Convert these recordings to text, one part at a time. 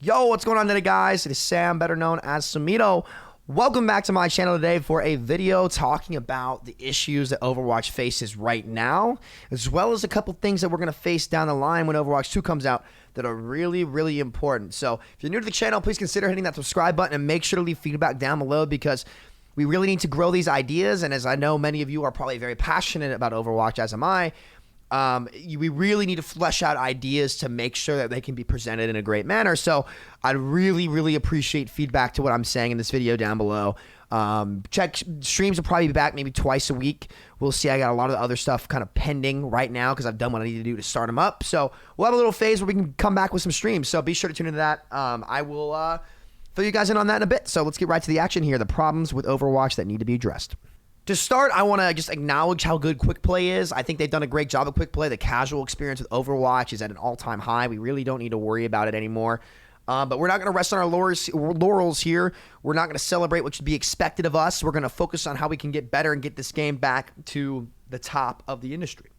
Yo, what's going on today, guys? It is Sam, better known as Samito. Welcome back to my channel today for a video talking about the issues that Overwatch faces right now, as well as a couple things that we're going to face down the line when Overwatch 2 comes out that are really, really important. So if you're new to the channel, please consider hitting that subscribe button and make sure to leave feedback down below because we really need to grow these ideas. And as I know, many of you are probably very passionate about Overwatch, as am I. We really need to flesh out ideas to make sure that they can be presented in a great manner. So I'd really, really appreciate feedback to what I'm saying in this video down below. Streams will probably be back maybe twice a week. We'll see. I got a lot of the other stuff kind of pending right now because I've done what I need to do to start them up. So we'll have a little phase where we can come back with some streams. So be sure to tune into that. I will fill you guys in on that in a bit. So let's get right to the action here. The problems with Overwatch that need to be addressed. To start, I want to just acknowledge how good Quick Play is. I think they've done a great job of Quick Play. The casual experience with Overwatch is at an all-time high. We really don't need to worry about it anymore. But we're not going to rest on our laurels here. We're not going to celebrate what should be expected of us. We're going to focus on how we can get better and get this game back to the top of the industry.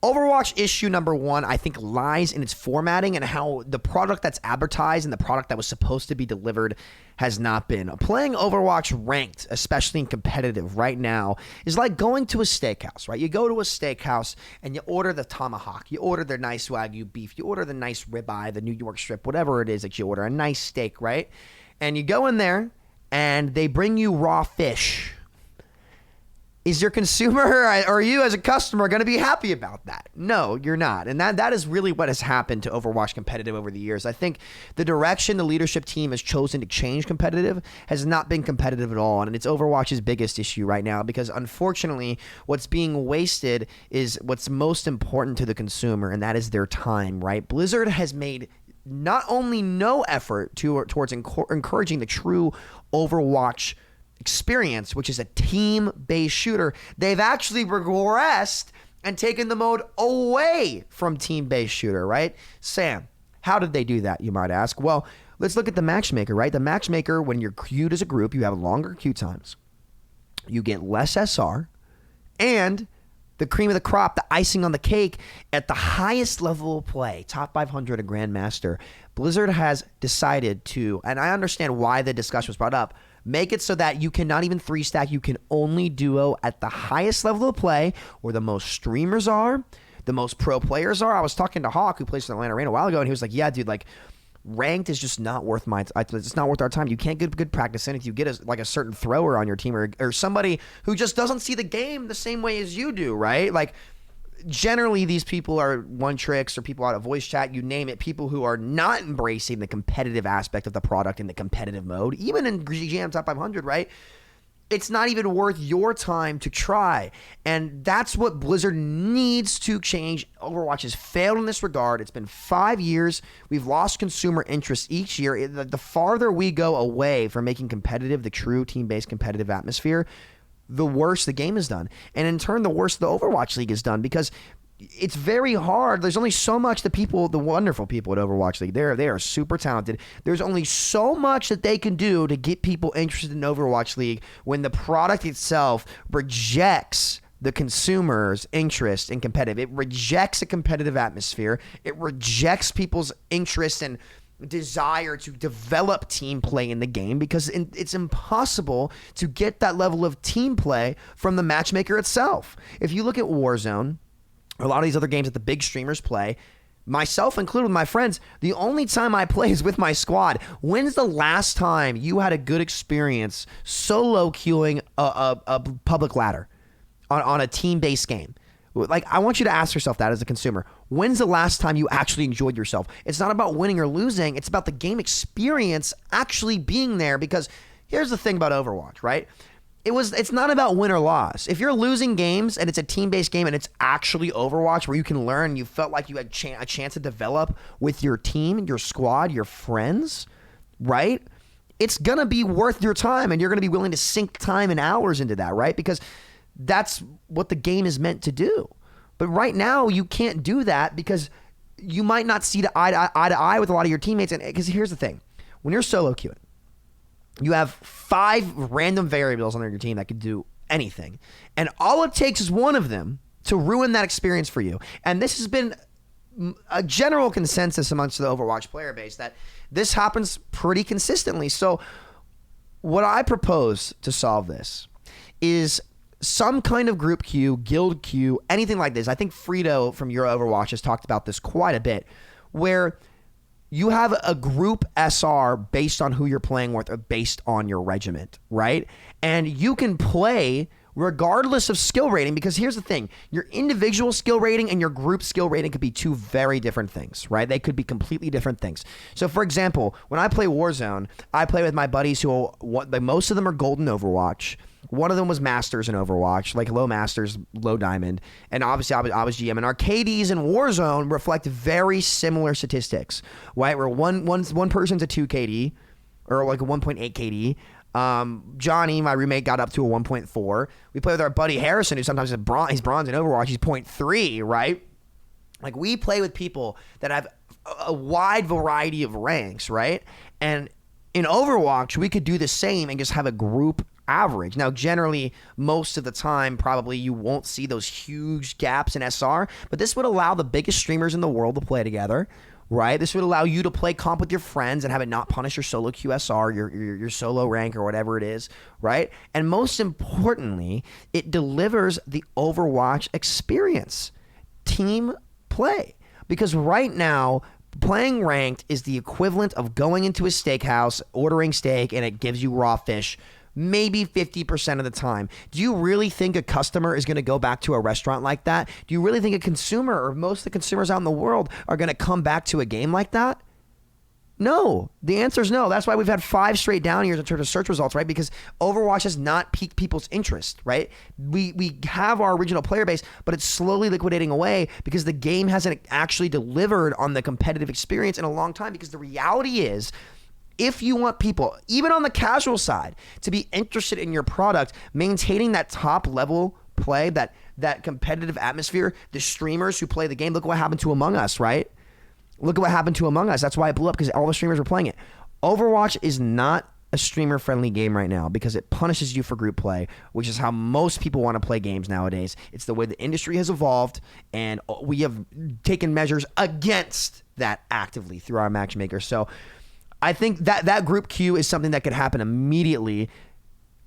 Overwatch issue number one, I think, lies in its formatting and how the product that's advertised and the product that was supposed to be delivered has not been. Playing Overwatch ranked, especially in competitive right now, is like going to a steakhouse, right? You go to a steakhouse and you order the tomahawk, you order the nice Wagyu beef, you order the nice ribeye, the New York strip, whatever it is that you order, a nice steak, right? And you go in there and they bring you raw fish. Is your consumer or you as a customer going to be happy about that? No, you're not. And that is really what has happened to Overwatch competitive over the years. I think the direction the leadership team has chosen to change competitive has not been competitive at all. And it's Overwatch's biggest issue right now because unfortunately what's being wasted is what's most important to the consumer, and that is their time, right? Blizzard has made not only no effort towards encouraging the true Overwatch experience, which is a team-based shooter, they've actually regressed and taken the mode away from team-based shooter, right? Sam, how did they do that, you might ask? Well, let's look at the matchmaker, right? The matchmaker, when you're queued as a group, you have longer queue times, you get less SR, and the cream of the crop, the icing on the cake, at the highest level of play, top 500 and Grandmaster, Blizzard has decided to, and I understand why the discussion was brought up, make it so that you cannot even 3-stack. You can only duo at the highest level of play where the most streamers are, the most pro players are. I was talking to Hawk, who plays for the Atlanta Reign a while ago, and he was like, yeah, dude, like, ranked is just not worth it's not worth our time. You can't get good practice in if you get a certain thrower on your team or somebody who just doesn't see the game the same way as you do, right? Like, generally, these people are one tricks or people out of voice chat, you name it, people who are not embracing the competitive aspect of the product in the competitive mode, even in GM Top 500, right? It's not even worth your time to try. And that's what Blizzard needs to change. Overwatch has failed in this regard. It's been 5 years. We've lost consumer interest each year. The farther we go away from making competitive the true team-based competitive atmosphere, the worse the game is done. And in turn, the worse the Overwatch League is done because it's very hard. There's only so much the wonderful people at Overwatch League, they are super talented. There's only so much that they can do to get people interested in Overwatch League when the product itself rejects the consumer's interest in competitive. It rejects a competitive atmosphere. It rejects people's interest and desire to develop team play in the game because it's impossible to get that level of team play from the matchmaker itself. If you look at Warzone, a lot of these other games that the big streamers play, myself included with my friends, the only time I play is with my squad. When's the last time you had a good experience solo queuing a public ladder on a team-based game? Like, I want you to ask yourself that as a consumer. When's the last time you actually enjoyed yourself? It's not about winning or losing. It's about the game experience actually being there because here's the thing about Overwatch, right? It's not about win or loss. If you're losing games and it's a team-based game and it's actually Overwatch where you can learn, you felt like you had a chance to develop with your team, your squad, your friends, right? It's going to be worth your time and you're going to be willing to sink time and hours into that, right? Because that's what the game is meant to do. But right now, you can't do that because you might not see eye to eye with a lot of your teammates. And because here's the thing. When you're solo queuing, you have 5 random variables on your team that could do anything. And all it takes is one of them to ruin that experience for you. And this has been a general consensus amongst the Overwatch player base that this happens pretty consistently. So what I propose to solve this is some kind of group queue, guild queue, anything like this. I think Frito from Euro Overwatch has talked about this quite a bit, where you have a group SR based on who you're playing with or based on your regiment, right? And you can play regardless of skill rating, because here's the thing. Your individual skill rating and your group skill rating could be two very different things, right? They could be completely different things. So, for example, when I play Warzone, I play with my buddies who, most of them are gold in Overwatch. One of them was Masters in Overwatch, like low Masters, low Diamond. And obviously, I was GM. And our KDs in Warzone reflect very similar statistics, right? Where one person's a 2 KD, or like a 1.8 KD. Johnny, my roommate, got up to a 1.4. We play with our buddy Harrison, who sometimes is he's bronze in Overwatch. He's 0.3, right? Like, we play with people that have a wide variety of ranks, right? And in Overwatch, we could do the same and just have a group average. Now, generally, most of the time, probably you won't see those huge gaps in SR, but this would allow the biggest streamers in the world to play together, right? This would allow you to play comp with your friends and have it not punish your solo QSR, your solo rank or whatever it is, right? And most importantly, it delivers the Overwatch experience, team play. Because right now, playing ranked is the equivalent of going into a steakhouse, ordering steak, and it gives you raw fish maybe 50% of the time. Do you really think a customer is going to go back to a restaurant like that? Do you really think a consumer, or most of the consumers out in the world, are going to come back to a game like that? No. The answer is no. That's why we've had 5 straight down years in terms of search results, right? Because Overwatch has not piqued people's interest, right? We have our original player base, but it's slowly liquidating away because the game hasn't actually delivered on the competitive experience in a long time. Because the reality is, if you want people, even on the casual side, to be interested in your product, maintaining that top level play, that competitive atmosphere, the streamers who play the game, look what happened to Among Us, right? Look at what happened to Among Us. That's why it blew up, because all the streamers were playing it. Overwatch is not a streamer-friendly game right now because it punishes you for group play, which is how most people want to play games nowadays. It's the way the industry has evolved, and we have taken measures against that actively through our matchmaker. So I think that group queue is something that could happen immediately.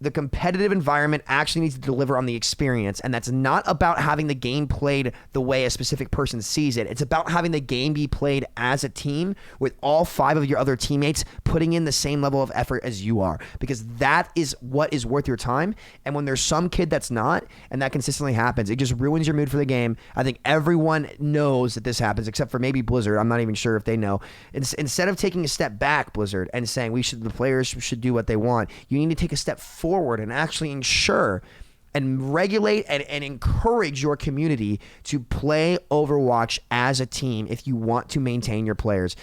The competitive environment actually needs to deliver on the experience, and that's not about having the game played the way a specific person sees it. It's about having the game be played as a team with all 5 of your other teammates putting in the same level of effort as you are, because that is what is worth your time. And when there's some kid that's not, and that consistently happens, it just ruins your mood for the game. I think everyone knows that this happens, except for maybe Blizzard. I'm not even sure if they know. Instead of taking a step back, Blizzard, and saying the players should do what they want, you need to take a step forward and actually ensure and regulate and encourage your community to play Overwatch as a team if you want to maintain your players.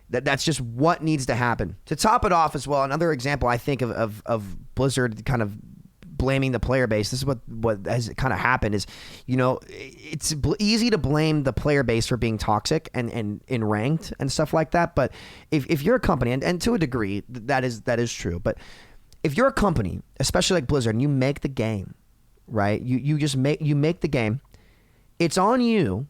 That's just what needs to happen. To top it off as well, another example I think of Blizzard kind of blaming the player base. This is what has kind of happened is, it's easy to blame the player base for being toxic and in ranked and stuff like that. But if you're a company, and to a degree that is true, but if you're a company, especially like Blizzard, and you make the game, right? You make the game. It's on you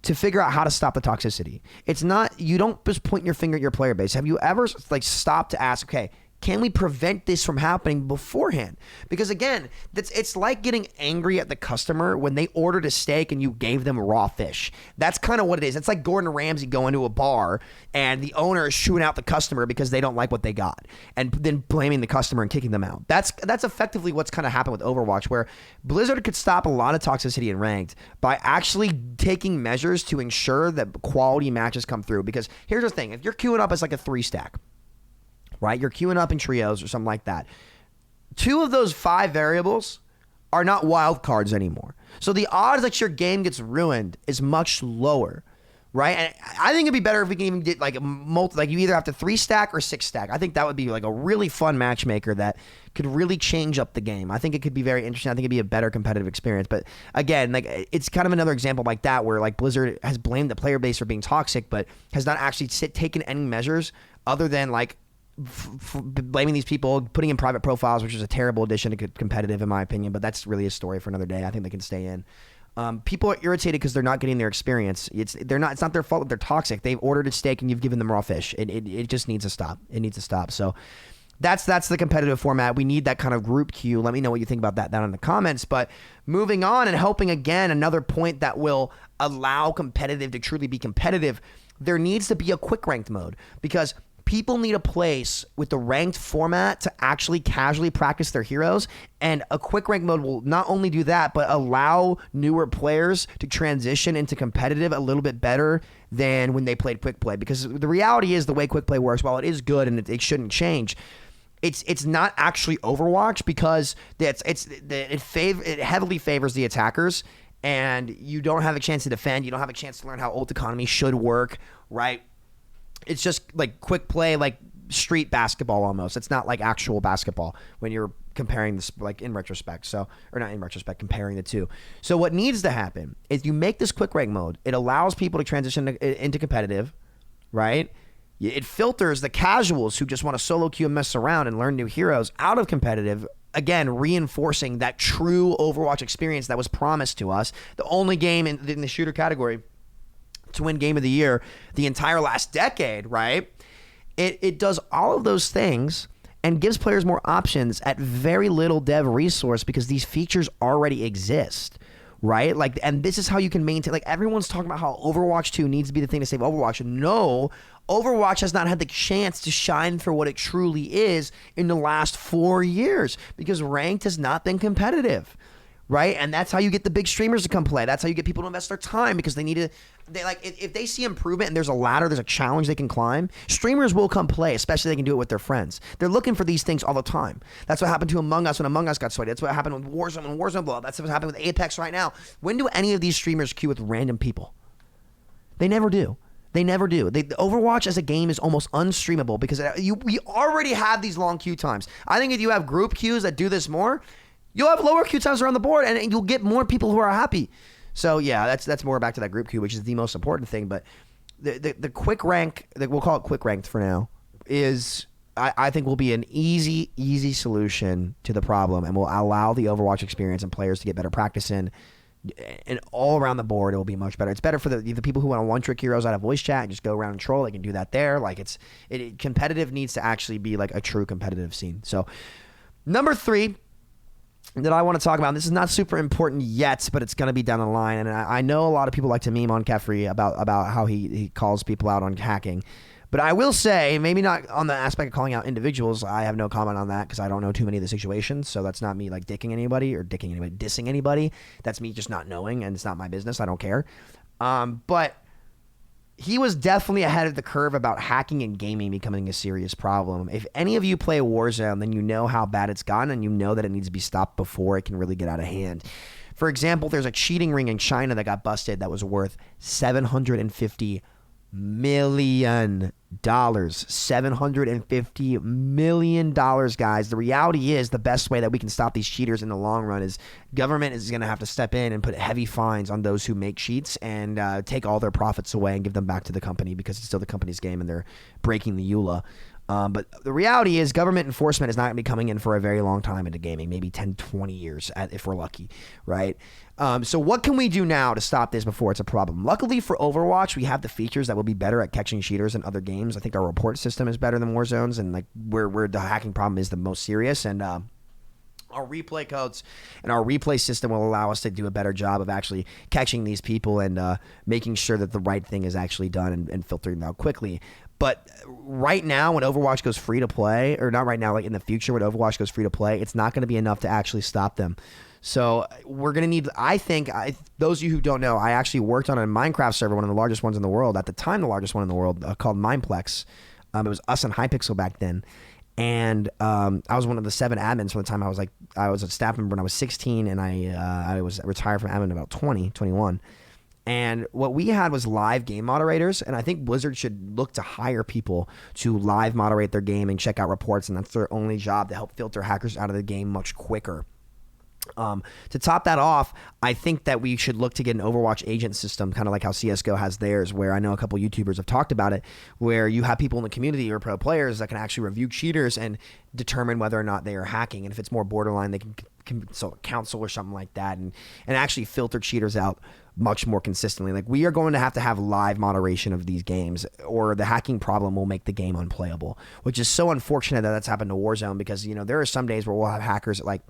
to figure out how to stop the toxicity. It's not, you don't just point your finger at your player base. Have you ever stopped to ask, okay, can we prevent this from happening beforehand? Because again, it's like getting angry at the customer when they ordered a steak and you gave them raw fish. That's kind of what it is. It's like Gordon Ramsay going to a bar and the owner is shooing out the customer because they don't like what they got, and then blaming the customer and kicking them out. That's effectively what's kind of happened with Overwatch, where Blizzard could stop a lot of toxicity in ranked by actually taking measures to ensure that quality matches come through. Because here's the thing, if you're queuing up as like a 3-stack, right? You're queuing up in trios or something like that. 2 of those 5 variables are not wild cards anymore. So the odds that your game gets ruined is much lower, right? And I think it'd be better if we can even get like you either have to 3-stack or 6-stack. I think that would be like a really fun matchmaker that could really change up the game. I think it could be very interesting. I think it'd be a better competitive experience. But again, like, it's kind of another example like that where like Blizzard has blamed the player base for being toxic, but has not actually taken any measures other than like blaming these people, putting in private profiles, which is a terrible addition to competitive in my opinion, but that's really a story for another day. I think they can stay in. People are irritated because they're not getting their experience. It's not their fault that they're toxic. They've ordered a steak and you've given them raw fish. It just needs to stop. It needs to stop. So that's the competitive format. We need that kind of group queue. Let me know what you think about that down in the comments. But moving on and helping again, another point that will allow competitive to truly be competitive, there needs to be a quick ranked mode, because people need a place with the ranked format to actually casually practice their heroes. And a quick rank mode will not only do that, but allow newer players to transition into competitive a little bit better than when they played quick play. Because the reality is, the way quick play works, while it is good and it shouldn't change, it's not actually Overwatch, because it heavily favors the attackers, and you don't have a chance to defend. You don't have a chance to learn how ult economy should work, right? It's just like quick play, like street basketball almost. It's not like actual basketball when you're comparing this, like in retrospect. So, or not in retrospect, comparing the two. So what needs to happen is you make this quick rank mode. It allows people to transition into competitive, right? It filters the casuals who just want to solo queue and mess around and learn new heroes out of competitive. Again, reinforcing that true Overwatch experience that was promised to us. The only game in the shooter category to win Game of the Year the entire last decade, right? It does all of those things and gives players more options at very little dev resource, because these features already exist, right? Like, and this is how you can maintain, like, everyone's talking about how Overwatch 2 needs to be the thing to save Overwatch. No, Overwatch has not had the chance to shine for what it truly is in the last 4 years, because ranked has not been competitive, right? And that's how you get the big streamers to come play. That's how you get people to invest their time, because they need to, if they see improvement and there's a ladder, there's a challenge they can climb, streamers will come play, especially if they can do it with their friends. They're looking for these things all the time. That's what happened to Among Us when Among Us got sweaty. That's what happened with Warzone when Warzone blew up. That's what happened with Apex right now. When do any of these streamers queue with random people? They never do. They never do. The Overwatch as a game is almost unstreamable, because we already have these long queue times. I think if you have group queues that do this more, you'll have lower queue times around the board, and you'll get more people who are happy. So yeah, that's more back to that group queue, which is the most important thing. But the quick rank, we'll call it quick ranked for now, is I think will be an easy solution to the problem, and will allow the Overwatch experience and players to get better practice in. And all around the board, it will be much better. It's better for the people who want to one-trick heroes out of voice chat and just go around and troll. They can do that there. Like, competitive needs to actually be like a true competitive scene. So, number 3 that I want to talk about, and this is not super important yet, but it's going to be down the line. And I know a lot of people like to meme on Kefri about how he calls people out on hacking. But I will say, maybe not on the aspect of calling out individuals. I have no comment on that, because I don't know too many of the situations. So that's not me like dissing anybody. That's me just not knowing, and it's not my business. I don't care. But he was definitely ahead of the curve about hacking and gaming becoming a serious problem. If any of you play Warzone, then you know how bad it's gotten, and you know that it needs to be stopped before it can really get out of hand. For example, there's a cheating ring in China that got busted that was worth $750 million. $750 million, guys. The reality is, the best way that we can stop these cheaters in the long run is government is going to have to step in and put heavy fines on those who make cheats, and take all their profits away and give them back to the company, because it's still the company's game and they're breaking the EULA. But the reality is, government enforcement is not going to be coming in for a very long time into gaming, maybe 10, 20 years if we're lucky, right? So what can we do now to stop this before it's a problem? Luckily for Overwatch, we have the features that will be better at catching cheaters than other games. I think our report system is better than Warzone's, and like where the hacking problem is the most serious. And our replay codes and our replay system will allow us to do a better job of actually catching these people and making sure that the right thing is actually done and filtering them out quickly. But right now, when Overwatch goes free to play, or not right now, like in the future when Overwatch goes free to play, it's not going to be enough to actually stop them. So we're going to need, those of you who don't know, I actually worked on a Minecraft server, one of the largest ones in the world, at the time the largest one in the world, called Mineplex. It was us and Hypixel back then. And I was one of the 7 admins from the time I was a staff member when I was 16, and I was retired from admin about 21. And what we had was live game moderators, and I think Blizzard should look to hire people to live moderate their game and check out reports, and that's their only job, to help filter hackers out of the game much quicker. To top that off, I think that we should look to get an Overwatch agent system, kind of like how CSGO has theirs, where I know a couple YouTubers have talked about it, where you have people in the community or pro players that can actually review cheaters and determine whether or not they are hacking. And if it's more borderline, they can consult counsel or something like that, and actually filter cheaters out much more consistently. Like, we are going to have live moderation of these games, or the hacking problem will make the game unplayable, which is so unfortunate that that's happened to Warzone, because, you know, there are some days where we'll have hackers at like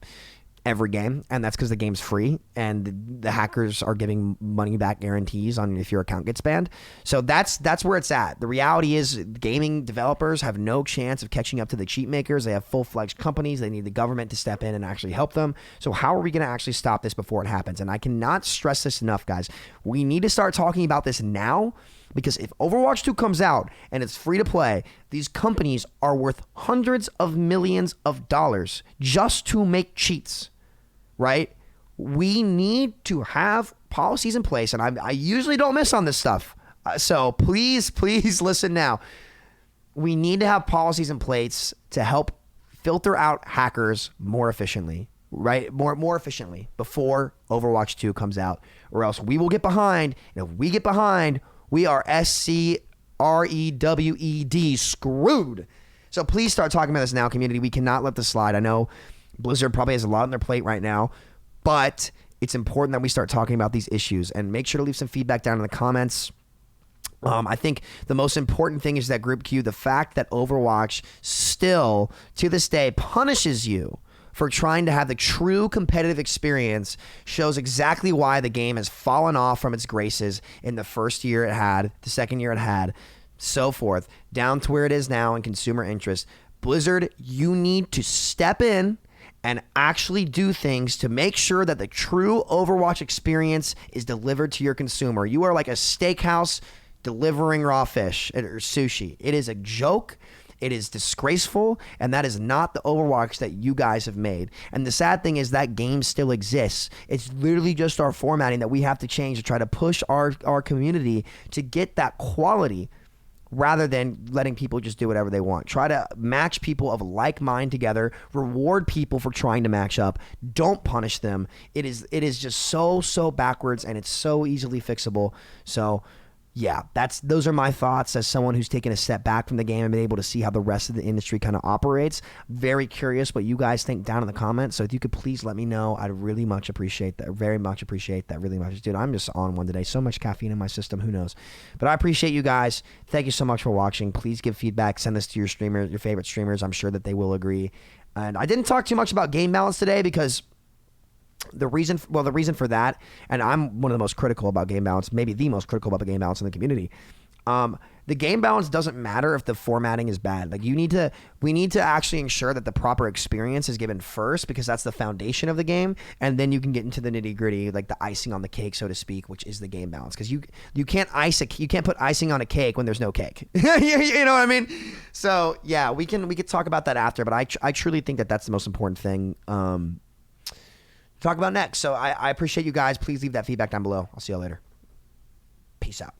every game, and that's because the game's free and the hackers are giving money back guarantees on if your account gets banned. So that's where it's at. The reality is gaming developers have no chance of catching up to the cheat makers. They have full-fledged companies. They need the government to step in and actually help them. So how are we going to actually stop this before it happens? And I cannot stress this enough, guys. We need to start talking about this now, because if Overwatch 2 comes out and it's free to play, these companies are worth hundreds of millions of dollars just to make cheats, right? We need to have policies in place, and I usually don't miss on this stuff. So please listen now. We need to have policies in place to help filter out hackers more efficiently, right? More efficiently before Overwatch 2 comes out, or else we will get behind. And if we get behind, we are SCREWED, screwed. So please start talking about this now, community. We cannot let this slide. I know Blizzard probably has a lot on their plate right now, but it's important that we start talking about these issues, and make sure to leave some feedback down in the comments. I think the most important thing is that Group Q, the fact that Overwatch still, to this day, punishes you for trying to have the true competitive experience, shows exactly why the game has fallen off from its graces in the first year it had, the second year it had, so forth, down to where it is now in consumer interest. Blizzard, you need to step in and actually do things to make sure that the true Overwatch experience is delivered to your consumer. You are like a steakhouse delivering raw fish or sushi. It is a joke. It is disgraceful, and that is not the Overwatch that you guys have made. And the sad thing is that game still exists. It's literally just our formatting that we have to change to try to push our community to get that quality, rather than letting people just do whatever they want. Try to match people of like mind together. Reward people for trying to match up. Don't punish them. It is just so backwards, and it's so easily fixable. So yeah, those are my thoughts as someone who's taken a step back from the game and been able to see how the rest of the industry kind of operates. Very curious what you guys think down in the comments. So if you could please let me know, I'd really much appreciate that. Very much appreciate that. Really much. Dude, I'm just on one today. So much caffeine in my system. Who knows? But I appreciate you guys. Thank you so much for watching. Please give feedback. Send this to your streamers, your favorite streamers. I'm sure that they will agree. And I didn't talk too much about game balance today, because the reason for that, and I'm one of the most critical about game balance, maybe the most critical about the game balance in the community. The game balance doesn't matter if the formatting is bad. Like, we need to actually ensure that the proper experience is given first, because that's the foundation of the game, and then you can get into the nitty gritty, like the icing on the cake, so to speak, which is the game balance. Because you can't put icing on a cake when there's no cake. You know what I mean? So yeah, we could talk about that after, but I truly think that that's the most important thing. Talk about next. So I appreciate you guys. Please leave that feedback down below. I'll see you later. Peace out.